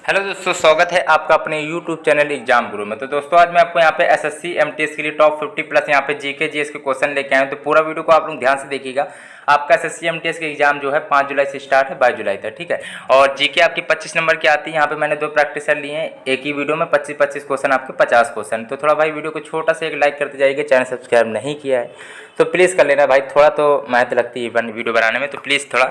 Hello दोस्तों, स्वागत है आपका अपने YouTube चैनल एग्जाम गुरु में। तो दोस्तों आज मैं आपको यहाँ पे एसएससी एमटीएस के लिए टॉप 50 प्लस यहाँ पे जीके जीएस के क्वेश्चन लेके आए हैं। तो पूरा वीडियो को आप लोग ध्यान से देखिएगा। आपका एसएससी एमटीएस के एग्जाम जो है 5 जुलाई से स्टार्ट है 22 जुलाई तक, ठीक है। और जीके आपकी 25 नंबर की आती है। यहाँ पे मैंने 2 प्रैक्टिस लिए हैं, एक ही वीडियो में 25-25 क्वेश्चन, आपके 50 क्वेश्चन। तो थोड़ा भाई वीडियो को छोटा सा एक लाइक करते जाइएगा। चैनल सब्सक्राइब नहीं किया है तो प्लीज़ कर लेना भाई, थोड़ा तो मेहनत लगती है वीडियो बनाने में, तो प्लीज़ थोड़ा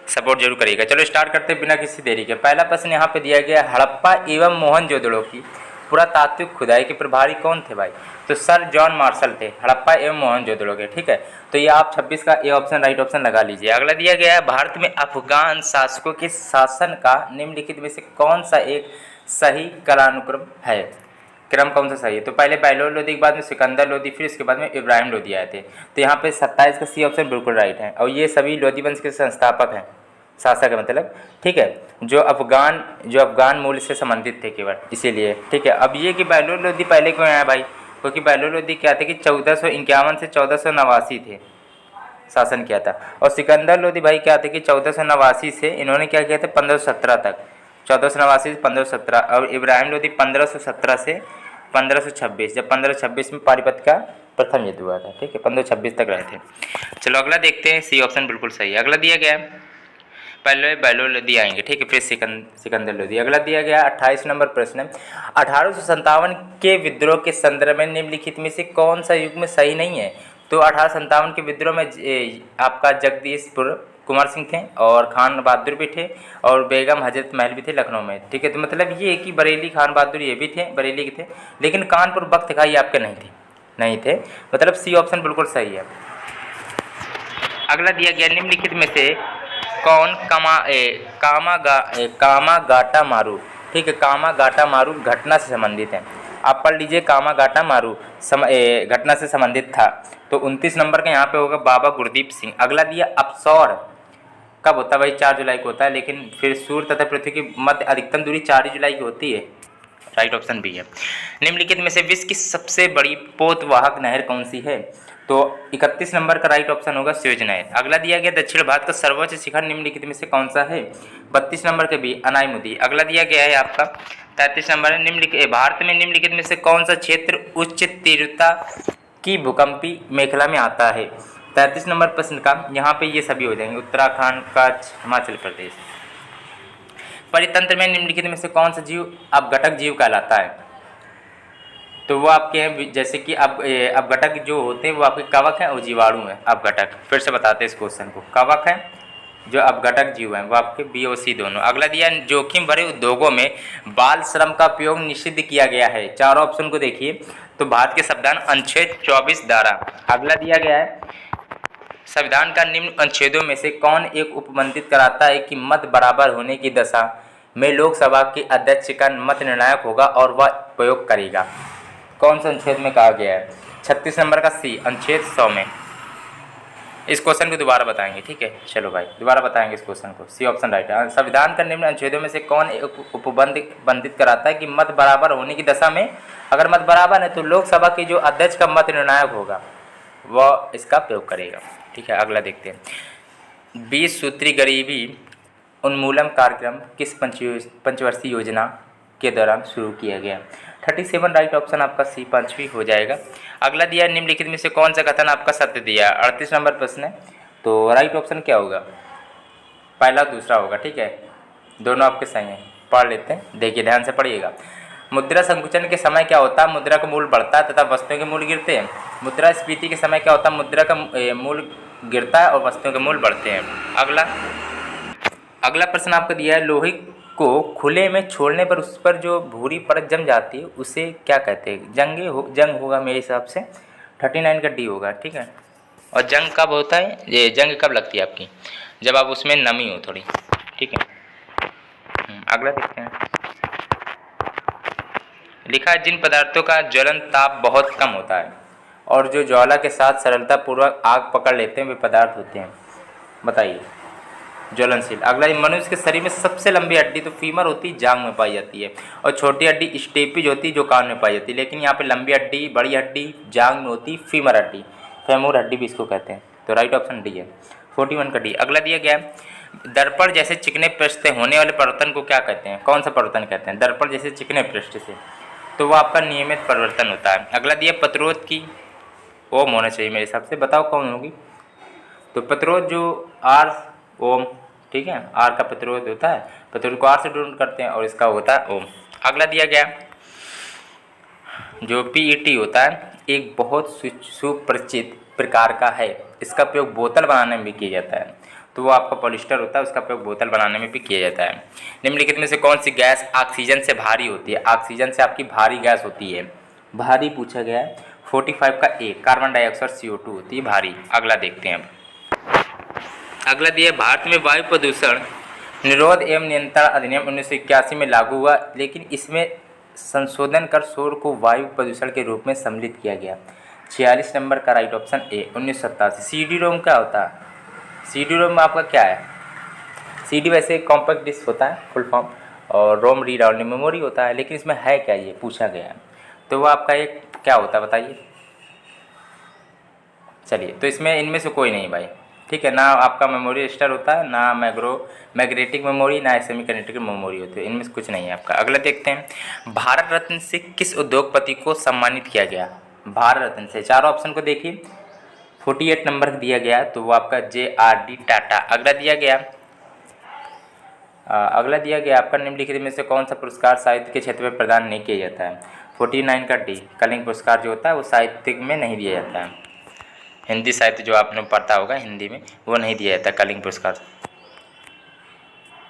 सपोर्ट जरूर करिएगा। चलो स्टार्ट करते हैं बिना किसी देरी के। पहला प्रश्न यहाँ पे दिया गया, हड़प्पा एवं मोहनजोदड़ो की पुरातात्विक खुदाई के प्रभारी कौन थे भाई? तो सर जॉन मार्शल थे, हड़प्पा एवं मोहनजोदड़ो के, ठीक है। तो ये आप 26 का ए ऑप्शन राइट ऑप्शन लगा लीजिए। अगला दिया गया है, भारत में अफगान शासकों के शासन का निम्नलिखित में से कौन सा एक सही कालानुक्रम है? क्रम कौन सा सही है? तो पहले बहलोल लोदी के बाद में सिकंदर लोदी, फिर इसके बाद में इब्राहिम लोदी आए थे। तो यहाँ पे 27 का सी ऑप्शन बिल्कुल राइट है। और ये सभी लोदी वंश के संस्थापक हैं, शासक है मतलब, ठीक है, जो अफगान मूल से संबंधित थे केवल, इसीलिए, ठीक है। अब ये कि बहलोल लोदी पहले क्यों आया भाई? क्योंकि बहलोल लोदी क्या थे कि 1451 से 1489 थे, शासन किया था। और सिकंदर लोदी भाई क्या थे कि 1489 से इन्होंने क्या किया था 1517 तक, 1489 से 1517। और इब्राहिम लोदी 1517 से 1526, जब 1526 में पानीपत का प्रथम युद्ध हुआ था, ठीक है, 1526 तक रहे थे। चलो अगला देखते हैं, सी ऑप्शन बिल्कुल सही है। अगला दिया गया है, पहले बहलोल लोदी आएंगे, ठीक है, फिर सिकंदर लोदी। अगला दिया गया 28 नंबर प्रश्न है, 1857 के विद्रोह के संदर्भ में निम्नलिखित में से कौन सा युग में सही नहीं है? तो 1857 के विद्रोह में आपका जगदीशपुर कुंवर सिंह थे, और खान बहादुर भी थे, और बेगम हजरत महल भी थे लखनऊ में, ठीक है। तो मतलब ये कि बरेली खान बहादुर ये भी थे, बरेली के थे, लेकिन कानपुर बख्त खां ये आपके नहीं थे, मतलब सी ऑप्शन बिल्कुल सही है। अगला दिया गया, निम्नलिखित में से कौन कामागाटा मारू, ठीक है, कामागाटा मारू घटना से संबंधित है? आप पढ़ लीजिए, कामागाटा मारू घटना से संबंधित था। तो 29 नंबर का यहाँ पे होगा बाबा गुरदीप सिंह। अगला दिया, अपसौर कब होता है भाई? 4 जुलाई को होता है, लेकिन फिर सूर्य तथा पृथ्वी की मध्य अधिकतम दूरी 4 ही जुलाई की होती है, राइट ऑप्शन बी है। निम्नलिखित में से विश्व की सबसे बड़ी पोतवाहक नहर कौन सी है? तो 31 नंबर का राइट ऑप्शन होगा स्वेज नहर। अगला दिया गया, दक्षिण भारत का सर्वोच्च शिखर निम्नलिखित में से कौन सा है? 32 नंबर के बी, अनाईमुदी। अगला दिया गया है आपका 33 नंबर है, भारत में निम्नलिखित में से कौन सा क्षेत्र उच्च तीव्रता की भूकंपी मेखला में आता है? 33 नंबर प्रश्न का यहाँ पे ये सभी हो जाएंगे, उत्तराखंड, कच्छ, हिमाचल प्रदेश। परितंत्र में निम्नलिखित में से कौन सा जीव अपघटक जीव कहलाता है? तो वो आपके हैं, जैसे कि अपघटक जो होते हैं वो आपके कवक हैं और जीवाणु हैं। अपघटक फिर से बताते हैं इस क्वेश्चन को, कवक हैं जो अपघटक जीव हैं वो आपके बी और सी दोनों। अगला दिया, जोखिम भरे उद्योगों में बाल श्रम का उपयोग निषिद्ध किया गया है। चारों ऑप्शन को देखिए, तो भारत के संविधान अनुच्छेद 24 द्वारा। अगला दिया गया है, संविधान का निम्न अनुच्छेदों में से कौन एक उपबंधित कराता है कि मत बराबर होने की दशा में लोकसभा के अध्यक्ष का मत निर्णायक होगा और वह प्रयोग करेगा? कौन सा अनुच्छेद में कहा गया है? 36 नंबर का सी, अनुच्छेद 100 में। इस क्वेश्चन को दोबारा बताएंगे, ठीक है, चलो भाई दोबारा बताएंगे इस क्वेश्चन को, सी ऑप्शन राइट है। संविधान का निम्न अनुच्छेदों में से कौन एक उपबंधित कराता है कि मत बराबर होने की दशा में, अगर मत बराबर है तो लोकसभा के जो अध्यक्ष का मत निर्णायक होगा वह इसका प्रयोग करेगा, ठीक है। अगला देखते हैं, 20 सूत्री गरीबी उन्मूलन कार्यक्रम किस पंचवर्षीय योजना के दौरान शुरू किया गया? 37 राइट ऑप्शन आपका सी, पाँचवीं हो जाएगा। अगला दिया, निम्नलिखित में से कौन सा कथन आपका सत्य दिया? 38 नंबर प्रश्न है, तो राइट ऑप्शन क्या होगा? पहला दूसरा होगा, ठीक है, दोनों आपके सही हैं। पढ़ लेते हैं, देखिए ध्यान से पढ़िएगा। मुद्रा संकुचन के समय क्या होता है? मुद्रा का मूल्य बढ़ता है तथा वस्तुओं के मूल्य गिरते हैं। मुद्रा स्फीति के समय क्या होता है? मुद्रा का मूल्य गिरता है और वस्तुओं के मूल्य बढ़ते हैं। अगला प्रश्न आपको दिया है, लोहे को खुले में छोड़ने पर उस पर जो भूरी परत जम जाती है उसे क्या कहते हैं? जंग होगा मेरे हिसाब से, 39 का डी होगा, ठीक है। और जंग कब होता है? ये जंग कब लगती है आपकी? जब आप उसमें नमी हो थोड़ी, ठीक है। अगला देखते हैं, लिखा है, जिन पदार्थों का ज्वलन ताप बहुत कम होता है और जो ज्वाला के साथ सरलता पूर्वक आग पकड़ लेते हैं वे पदार्थ होते हैं, बताइए। ज्वलनशील। अगला, मनुष्य के शरीर में सबसे लंबी हड्डी तो फीमर होती है, जांग में पाई जाती है, और छोटी हड्डी स्टेपिज होती है जो कान में पाई जाती है। लेकिन यहाँ पे लंबी हड्डी, बड़ी हड्डी जांग में होती है, फीमर हड्डी, फेमूर हड्डी भी इसको कहते हैं। तो राइट ऑप्शन डी है, 41 का डी। अगला दिया गया, दर्पण जैसे चिकने पृष्ठ से होने वाले परिवर्तन को क्या कहते हैं? कौन सा परिवर्तन कहते हैं? दर्पण जैसे चिकने पृष्ठ से, तो वो आपका नियमित परिवर्तन होता है। अगला दिया प्रतिरोध की ओम होना चाहिए मेरे हिसाब से, बताओ कौन होगी? तो प्रतिरोध जो आर ओम, ठीक है, आर का प्रतिरोध होता है, प्रतिरोध को आर से डिनोट करते हैं और इसका होता है ओम। अगला दिया गया जो पीईटी होता है, एक बहुत सुपरिचित प्रकार का है, इसका उपयोग बोतल बनाने में भी किया जाता है। तो वो आपका पॉलिस्टर होता है, उसका उपयोग बोतल बनाने में भी किया जाता है। निम्नलिखित में से कौन सी गैस ऑक्सीजन से भारी होती है? ऑक्सीजन से आपकी भारी गैस होती है, भारी पूछा गया है। 45 का ए, कार्बन डाइऑक्साइड CO2 होती है भारी। अगला देखते हैं अब। अगला दिया भारत में वायु प्रदूषण निरोध एवं नियंत्रण अधिनियम 1981 में लागू हुआ, लेकिन इसमें संशोधन कर शोर को वायु प्रदूषण के रूप में सम्मिलित किया गया। 46 नंबर का राइट ऑप्शन ए 1987। CD रोम क्या होता है? CD रोम में आपका क्या है? CD वैसे कॉम्पैक्ट डिस्क होता है फुल फॉर्म, और रोम रीड ऑनली मेमोरी होता है, लेकिन इसमें है क्या ये पूछा गया है, तो वो आपका एक क्या होता है बताइए? चलिए, तो इसमें इनमें से कोई नहीं भाई, ठीक है, ना आपका मेमोरी रजिस्टर होता है, ना मैग्नेटिक मेमोरी, ना सेमीकंडक्टर मेमोरी होती है, इनमें से कुछ नहीं है आपका। अगला देखते हैं, भारत रत्न से किस उद्योगपति को सम्मानित किया गया? भारत रत्न से चार ऑप्शन को देखिए, 48 नंबर दिया गया, तो वो आपका JRD टाटा। अगला दिया गया आपका निम्नलिखित में से कौन सा पुरस्कार साहित्य के क्षेत्र में प्रदान नहीं किया जाता है? 49 का डी, कलिंग पुरस्कार जो होता है वो साहित्य में नहीं दिया जाता है। हिंदी साहित्य जो आपने पढ़ता होगा हिंदी में, वो नहीं दिया जाता कलिंग पुरस्कार,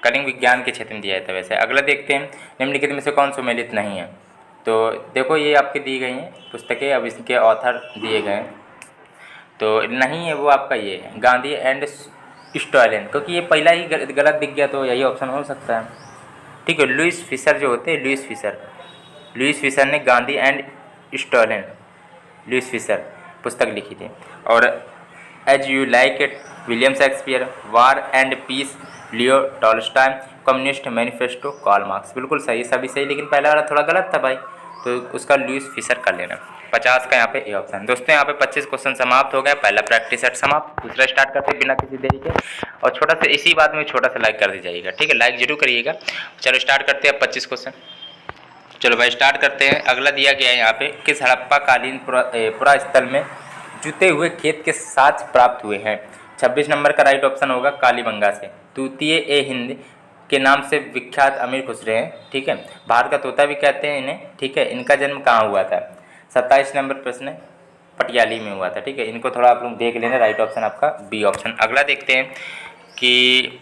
कलिंग विज्ञान के क्षेत्र में दिया जाता है वैसे। अगला देखते हैं, निम्नलिखित में से कौन सुमेलित नहीं है? तो देखो ये आपकी दी गई हैं पुस्तकें, अब इसके ऑथर दिए गए हैं, तो नहीं है वो आपका ये गांधी एंड स्टॉलिन, क्योंकि ये पहला ही गलत दिख गया, तो यही ऑप्शन हो सकता है, ठीक है। लुइस फिशर जो होते हैं, लुइस फिशर ने Gandhi and Stalin, Louis Fischer पुस्तक लिखी थी। और as you like it William Shakespeare, war and peace Leo Tolstoy, communist manifesto Karl Marx. बिल्कुल सही, सभी सही, लेकिन पहला वाला थोड़ा गलत था भाई, तो उसका लुइस फिशर कर लेना। 50 का यहाँ पे ए ऑप्शन। दोस्तों यहाँ पे 25 क्वेश्चन समाप्त हो गए, पहला प्रैक्टिस सेट समाप्त, दूसरा स्टार्ट करते हैं बिना किसी देरी के। और छोटा सा इसी बात में छोटा सा लाइक कर दीजिएगा, ठीक है, लाइक जरूर करिएगा। चलो स्टार्ट करते हैं 25 क्वेश्चन। चलो भाई स्टार्ट करते हैं। अगला दिया गया है यहाँ पे, किस हड़प्पा कालीन पुरास्थल में जुते हुए खेत के साथ प्राप्त हुए हैं? 26 नंबर का राइट ऑप्शन होगा कालीबंगा से। तूतीय ए हिंद के नाम से विख्यात अमीर खुसरे हैं, ठीक है, भारत का तोता भी कहते हैं इन्हें, ठीक है। इनका जन्म कहाँ हुआ था? 27 नंबर प्रश्न पटियाली में हुआ था, ठीक है। इनको थोड़ा आप लोग देख लेना, राइट ऑप्शन आपका बी ऑप्शन। अगला देखते हैं कि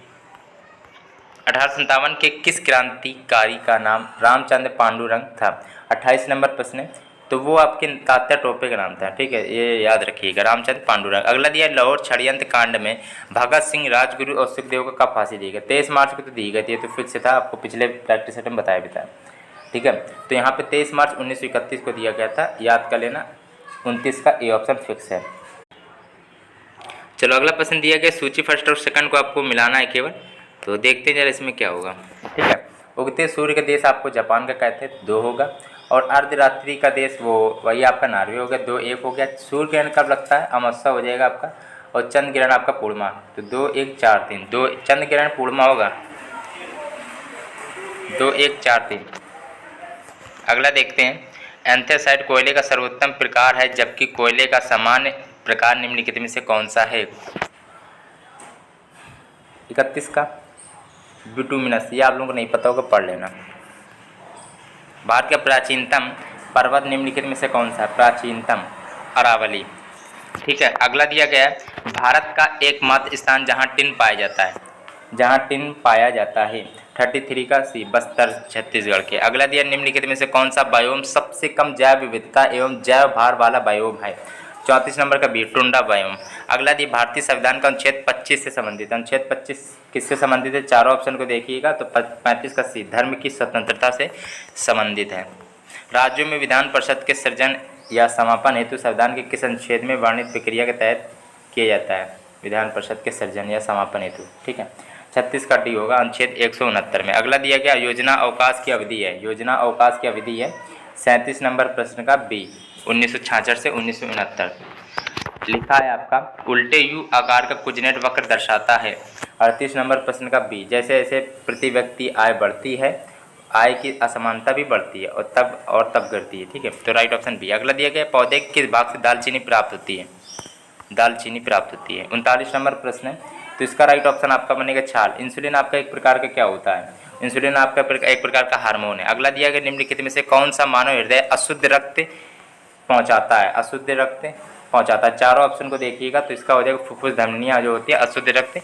1857 के किस क्रांतिकारी का नाम रामचंद्र पांडुरंग था? 28 नंबर प्रश्न है, तो वो आपके तात्या टोपे का नाम था, ठीक है, ये याद रखिएगा, रामचंद्र पांडुरंग। अगला दिया, लाहौर षड्यंत्र कांड में भगत सिंह, राजगुरु और सुखदेव को कब फांसी दी गई? 23 मार्च को तो दी गई थी, तो फिक्स से था, आपको पिछले प्रैक्टिस सेट में बताया भी था, ठीक है। तो यहाँ पे 23 मार्च 1931 को दिया गया था, याद कर लेना। 29 का ए ऑप्शन फिक्स है। चलो अगला प्रश्न दिया गया, सूची फर्स्ट और सेकंड को आपको मिलाना है केवल, तो देखते हैं जरा इसमें क्या होगा, ठीक है। उगते सूर्य का देश आपको जापान का कहते हैं, 2 होगा। और अर्धरात्रि का देश वो वही आपका नॉर्वे हो गया, 2 1 हो गया। सूर्य ग्रहण कब लगता है? अमावस्या हो जाएगा आपका। और चंद्र ग्रहण आपका पूर्णिमा, तो 2 1 4 3, 2 चंद्र ग्रहण पूर्णिमा होगा, 2 1 4 3। अगला देखते हैं, एंथ्रासाइट कोयले का सर्वोत्तम प्रकार है, जबकि कोयले का सामान्य प्रकार निम्नलिखित में से कौन सा है? 31 का बिटुमिनस, ये आप लोगों को नहीं पता होगा, पढ़ लेना। भारत का प्राचीनतम पर्वत निम्नलिखित में से कौन सा है? प्राचीनतम अरावली, ठीक है। अगला दिया गया है, भारत का एकमात्र स्थान जहां टिन पाया जाता है, 33 का सी, बस्तर छत्तीसगढ़ के। अगला दिया, निम्नलिखित में से कौन सा बायोम सबसे कम जैव विविधता एवं जैव भार वाला बायोम है? 34 नंबर का बी, टुंडा बायोम। अगला दिया, भारतीय संविधान का अनुच्छेद 25 से संबंधित, अनुच्छेद 25 किससे संबंधित है? चारों ऑप्शन को देखिएगा, तो 35 का सी, धर्म की स्वतंत्रता से संबंधित है। राज्यों में विधान परिषद के सृजन या समापन हेतु संविधान के किस अनुच्छेद में वर्णित प्रक्रिया के तहत किया जाता है? विधान परिषद के सृजन या समापन हेतु, ठीक है। 36 का डी होगा, अनुच्छेद 169 में। अगला दिया गया, योजना अवकाश की अवधि है, योजना अवकाश की अवधि है 37 नंबर प्रश्न का बी, 1966 से 1969। लिखा है आपका, उल्टे यू आकार का कुजनेट वक्र दर्शाता है, 38 नंबर प्रश्न का बी, जैसे जैसे प्रति व्यक्ति आय बढ़ती है, आय की असमानता भी बढ़ती है और तब गिरती है। ठीक है, तो राइट ऑप्शन बी। अगला दिया गया पौधे के किस भाग से दालचीनी प्राप्त होती है? दालचीनी प्राप्त होती है। 39 नंबर प्रश्न है, तो इसका राइट ऑप्शन आपका बनेगा छाल। इंसुलिन आपका एक प्रकार का क्या होता है? इंसुलिन आपका एक प्रकार का हार्मोन है। अगला दिया गया निम्नलिखित में से कौन सा मानव हृदय अशुद्ध रक्त पहुंचाता है? अशुद्ध रक्त पहुंचाता है। चारों ऑप्शन को देखिएगा तो इसका हो जाएगा फुफ्फुस धमनियाँ जो होती है अशुद्ध रक्त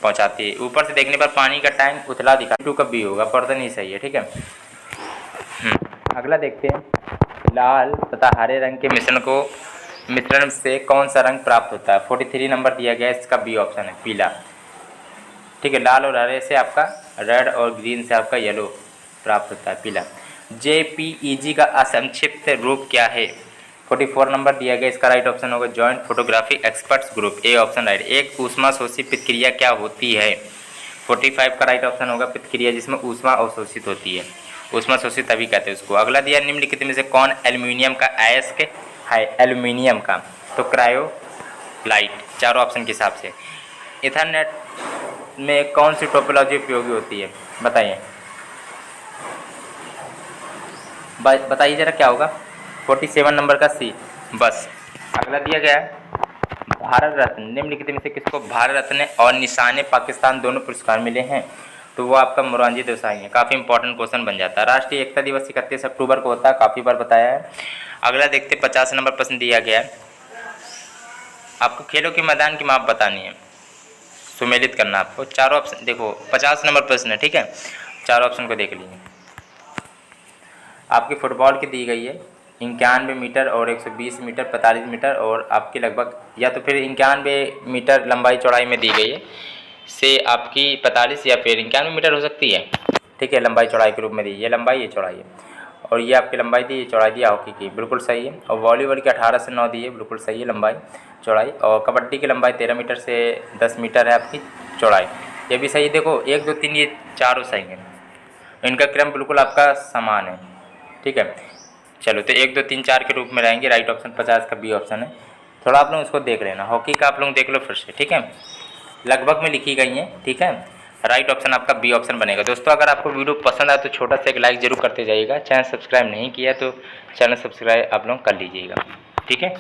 पहुंचाती है। ऊपर से देखने पर पानी का टैंक उथला दिखा, टू कब भी होगा, पर्दन ही सही है। ठीक है, अगला देखते हैं, लाल तथा हरे रंग के मिश्रण से कौन सा रंग प्राप्त होता है? 43 नंबर दिया गया है, इसका बी ऑप्शन है पीला। ठीक है, लाल और हरे से आपका रेड और ग्रीन से आपका येलो प्राप्त होता है, पीला। JPEG का असंक्षिप्त रूप क्या है? 44 नंबर दिया गया, इसका राइट ऑप्शन होगा joint photographic experts group, A option right. एक ऊष्मा शोषी प्रतिक्रिया क्या होती है? 45 का राइट ऑप्शन होगा प्रतिक्रिया जिसमें ऊष्मा अवशोषित होती है, ऊष्मा शोषित तभी कहते हैं उसको। अगला दिया निम्नलिखित में से कौन एल्यूमिनियम का अयस्क है? एल्यूमिनियम का, तो क्रायोलाइट, चारों ऑप्शन के हिसाब से। इथरनेट में कौन सी टोपोलॉजी उपयोगी होती है? बताइए बताइए जरा क्या होगा? 47 नंबर का सी, बस। अगला दिया गया है भारत रत्न, निम्नलिखित में से किसको भारत रत्न और निशान पाकिस्तान दोनों पुरस्कार मिले हैं? तो वो आपका मोरारजी देसाई है। काफ़ी इंपॉर्टेंट क्वेश्चन बन जाता है। राष्ट्रीय एकता दिवस 31 अक्टूबर को होता है, काफ़ी बार बताया है। अगला देखते 50 नंबर प्रश्न दिया गया है, आपको खेलों के मैदान की माप बतानी है, सुमेलित करना आपको। चारों ऑप्शन देखो, 50 नंबर प्रश्न है, ठीक है, चारों ऑप्शन को देख लीजिए। आपकी फुटबॉल की दी गई है 91 मीटर और 120 मीटर, 45 मीटर और आपकी लगभग, या तो फिर 91 मीटर लंबाई चौड़ाई में दी गई है से आपकी 45 या फिर 91 मीटर हो सकती है। ठीक है, लंबाई चौड़ाई के रूप में दी, ये लंबाई ये चौड़ाई है, और ये आपकी लंबाई दी, ये चौड़ाई दी हॉकी की, बिल्कुल सही है। और वॉलीबॉल की 18 से 9 दी है, बिल्कुल सही है लंबाई चौड़ाई। और कबड्डी की लंबाई 13 मीटर से 10 मीटर है आपकी चौड़ाई, ये भी सही। देखो 1 2 3 ये चारों सही हैं, इनका क्रम बिल्कुल आपका समान है। ठीक है, चलो तो 1 2 3 4 के रूप में रहेंगे। राइट ऑप्शन 50 का बी ऑप्शन है। थोड़ा आप लोग उसको देख लेना, हॉकी का आप लोग देख लो फिर से, ठीक है, लगभग में लिखी गई हैं। ठीक है, राइट ऑप्शन आपका बी ऑप्शन बनेगा। दोस्तों अगर आपको वीडियो पसंद आए तो छोटा सा एक लाइक जरूर करते जाइएगा। चैनल सब्सक्राइब नहीं किया तो चैनल सब्सक्राइब आप लोग कर लीजिएगा। ठीक है।